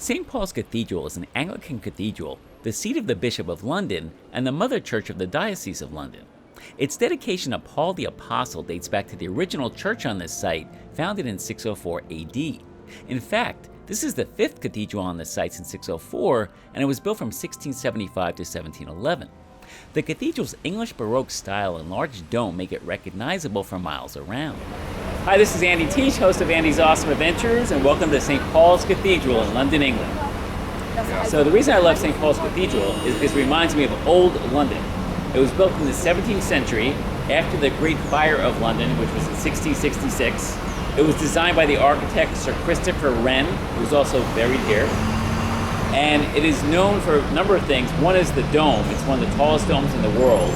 St. Paul's Cathedral is an Anglican cathedral, the seat of the Bishop of London, and the mother church of the Diocese of London. Its dedication to Paul the Apostle dates back to the original church on this site, founded in 604 AD. In fact, this is the fifth cathedral on this site since 604, and it was built from 1675 to 1711. The cathedral's English Baroque style and large dome make it recognizable for miles around. Hi, this is Andy Teach, host of Andy's Awesome Adventures, and welcome to St. Paul's Cathedral in London, England. So the reason I love St. Paul's Cathedral is because it reminds me of old London. It was built in the 17th century after the Great Fire of London, which was in 1666. It was designed by the architect Sir Christopher Wren, who was also buried here. And it is known for a number of things. One is the dome. It's one of the tallest domes in the world.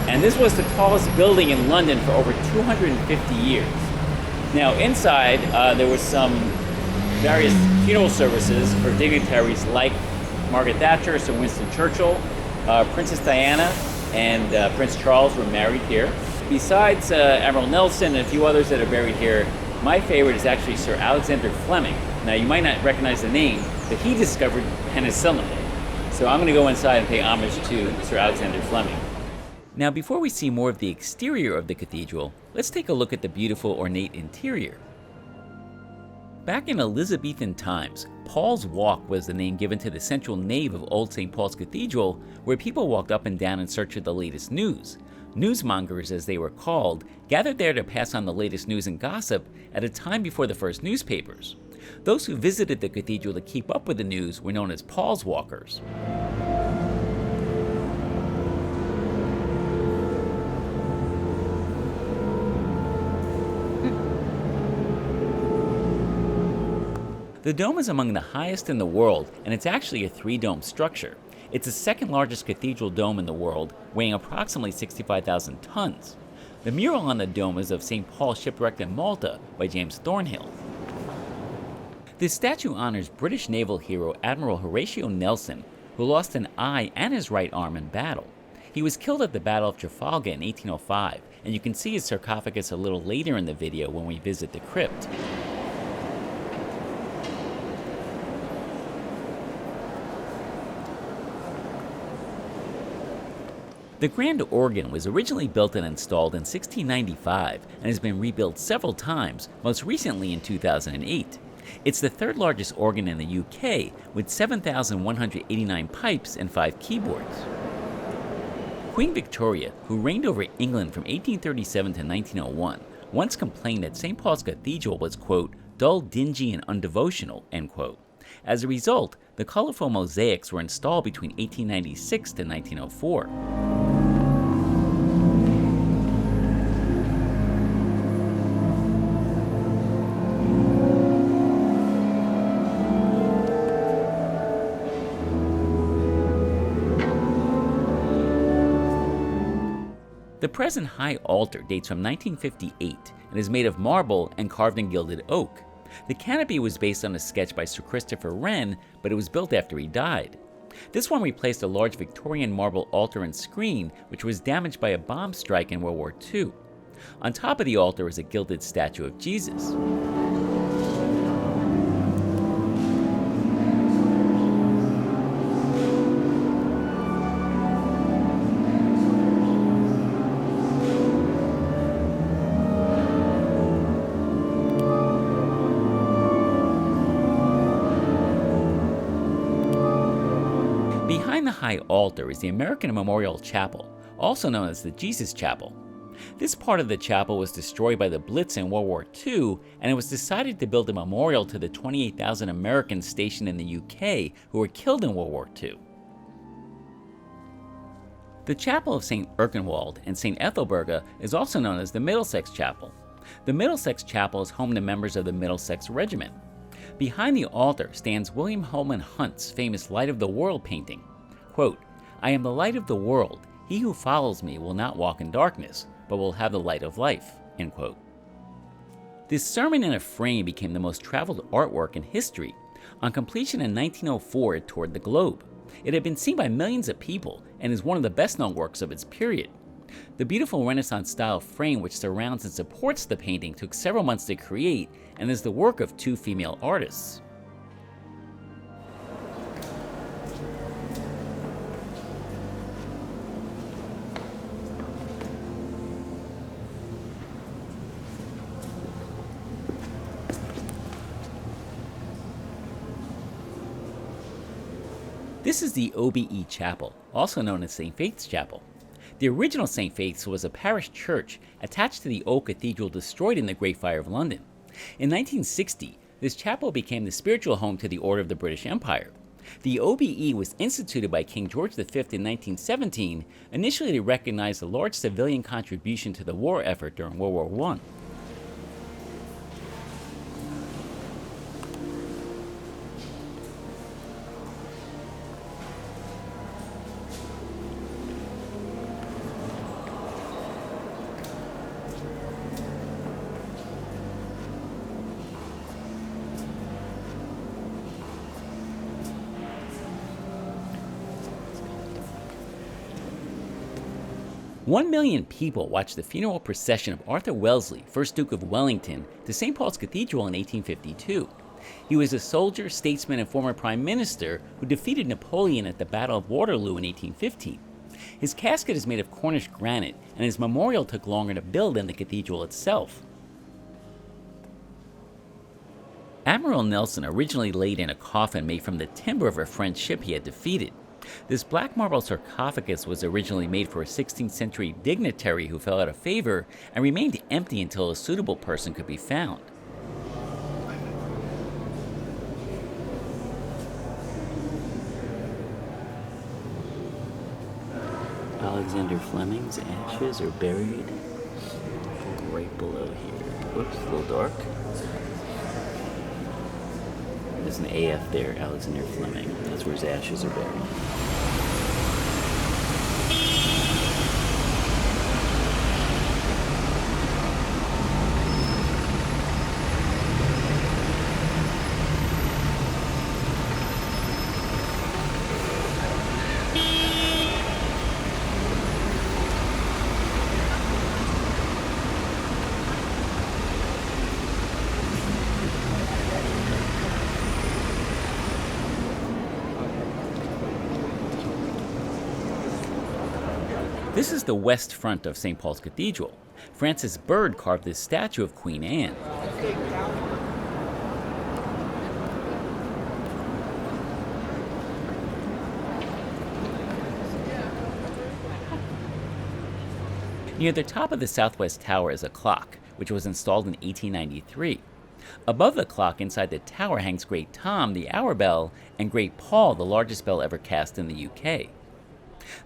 And this was the tallest building in London for over 250 years. Now inside, there was some various funeral services for dignitaries like Margaret Thatcher, Sir Winston Churchill, Princess Diana, and Prince Charles were married here. Besides Admiral Nelson and a few others that are buried here, my favorite is actually Sir Alexander Fleming. Now you might not recognize the name, but he discovered penicillin. So I'm going to go inside and pay homage to Sir Alexander Fleming. Now before we see more of the exterior of the cathedral, let's take a look at the beautiful ornate interior. Back in Elizabethan times, Paul's Walk was the name given to the central nave of Old St. Paul's Cathedral, where people walked up and down in search of the latest news. Newsmongers, as they were called, gathered there to pass on the latest news and gossip at a time before the first newspapers. Those who visited the cathedral to keep up with the news were known as Paul's Walkers. The dome is among the highest in the world, and it's actually a three-dome structure. It's the second largest cathedral dome in the world, weighing approximately 65,000 tons. The mural on the dome is of St. Paul shipwrecked in Malta by James Thornhill. This statue honors British naval hero Admiral Horatio Nelson, who lost an eye and his right arm in battle. He was killed at the Battle of Trafalgar in 1805, and you can see his sarcophagus a little later in the video when we visit the crypt. The grand organ was originally built and installed in 1695 and has been rebuilt several times, most recently in 2008. It's the third largest organ in the UK, with 7,189 pipes and 5 keyboards. Queen Victoria, who reigned over England from 1837 to 1901, once complained that St. Paul's Cathedral was, quote, dull, dingy, and undevotional, end quote. As a result, the colorful mosaics were installed between 1896 to 1904. The present high altar dates from 1958 and is made of marble and carved in gilded oak. The canopy was based on a sketch by Sir Christopher Wren, but it was built after he died. This one replaced a large Victorian marble altar and screen, which was damaged by a bomb strike in World War II. On top of the altar is a gilded statue of Jesus. Behind the high altar is the American Memorial Chapel, also known as the Jesus Chapel. This part of the chapel was destroyed by the Blitz in World War II, and it was decided to build a memorial to the 28,000 Americans stationed in the UK who were killed in World War II. The Chapel of St. Erkenwald and St. Ethelburga is also known as the Middlesex Chapel. The Middlesex Chapel is home to members of the Middlesex Regiment. Behind the altar stands William Holman Hunt's famous Light of the World painting. Quote, I am the light of the world. He who follows me will not walk in darkness, but will have the light of life. End quote. This sermon in a frame became the most traveled artwork in history. On completion in 1904, it toured the globe. It had been seen by millions of people and is one of the best-known works of its period. The beautiful Renaissance-style frame which surrounds and supports the painting took several months to create and is the work of 2 female artists. This is the OBE Chapel, also known as St. Faith's Chapel. The original St. Faith's was a parish church attached to the old cathedral destroyed in the Great Fire of London. In 1960, this chapel became the spiritual home to the Order of the British Empire. The OBE was instituted by King George V in 1917, initially to recognize the large civilian contribution to the war effort during World War I. One million people watched the funeral procession of Arthur Wellesley, 1st Duke of Wellington, to St. Paul's Cathedral in 1852. He was a soldier, statesman, and former prime minister who defeated Napoleon at the Battle of Waterloo in 1815. His casket is made of Cornish granite, and his memorial took longer to build than the cathedral itself. Admiral Nelson originally laid in a coffin made from the timber of a French ship he had defeated. This black marble sarcophagus was originally made for a 16th century dignitary who fell out of favor and remained empty until a suitable person could be found. Alexander Fleming's ashes are buried right below here. Whoops, a little dark. There's an AF there, Alexander Fleming. That's where his ashes are buried. This is the west front of St. Paul's Cathedral. Francis Bird carved this statue of Queen Anne. Near the top of the southwest tower is a clock, which was installed in 1893. Above the clock inside the tower hangs Great Tom, the hour bell, and Great Paul, the largest bell ever cast in the UK.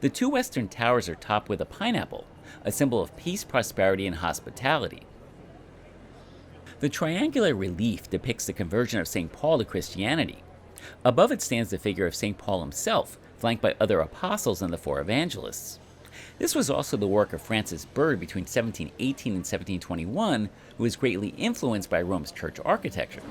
The two western towers are topped with a pineapple, a symbol of peace, prosperity, and hospitality. The triangular relief depicts the conversion of St. Paul to Christianity. Above it stands the figure of St. Paul himself, flanked by other apostles and the four evangelists. This was also the work of Francis Bird between 1718 and 1721, who was greatly influenced by Rome's church architecture.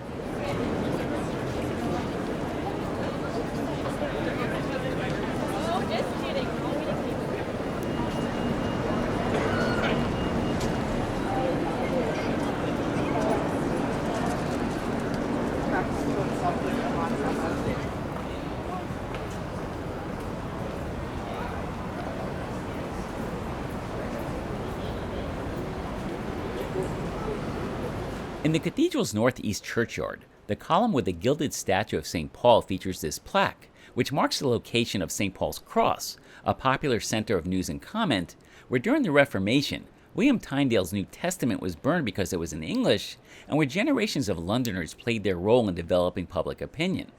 In the cathedral's northeast churchyard, the column with the gilded statue of St. Paul features this plaque, which marks the location of St. Paul's Cross, a popular center of news and comment, where during the Reformation, William Tyndale's New Testament was burned because it was in English, and where generations of Londoners played their role in developing public opinion.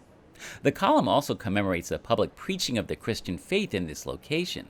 The column also commemorates the public preaching of the Christian faith in this location.